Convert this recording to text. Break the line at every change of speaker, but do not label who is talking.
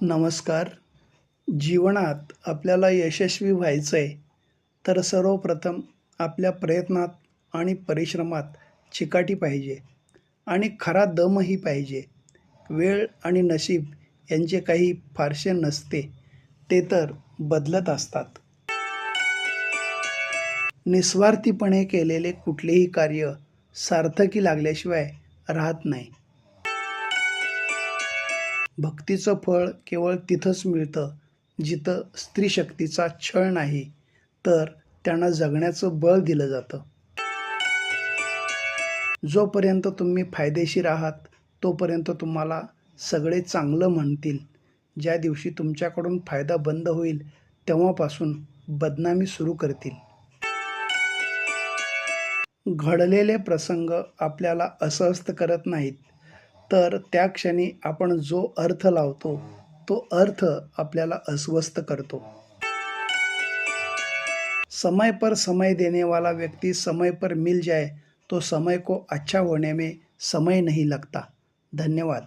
नमस्कार. जीवनात आपल्याला यशस्वी व्हायचं आहे, तर सर्वप्रथम आपल्या प्रयत्नात आणि परिश्रमात चिकाटी पाहिजे आणि खरा दमही पाहिजे. वेळ आणि नशीब यांचे काही फारसे नसते, ते तर बदलत असतात. निस्वार्थीपणे केलेले कुठलेही कार्य सार्थकी लागल्याशिवाय राहत नाही. भक्तीचं फळ केवळ तिथंच मिळतं, जिथं स्त्रीशक्तीचा छळ नाही, तर त्यांना जगण्याचं बळ दिलं जातं. जोपर्यंत तुम्ही फायदेशीर आहात, तोपर्यंत तुम्हाला सगळे चांगलं म्हणतील. ज्या दिवशी तुमच्याकडून फायदा बंद होईल, तेव्हापासून बदनामी सुरू करतील. घडलेले प्रसंग आपल्याला अस्वस्थ करत नाहीत, तर त्या क्षणी आपण जो अर्थ लावतो, तो अर्थ आपल्याला अस्वस्थ करतो. समय पर समय देने वाला व्यक्ति समय पर मिल जाए तो समय को अच्छा होने में समय नहीं लगता. धन्यवाद.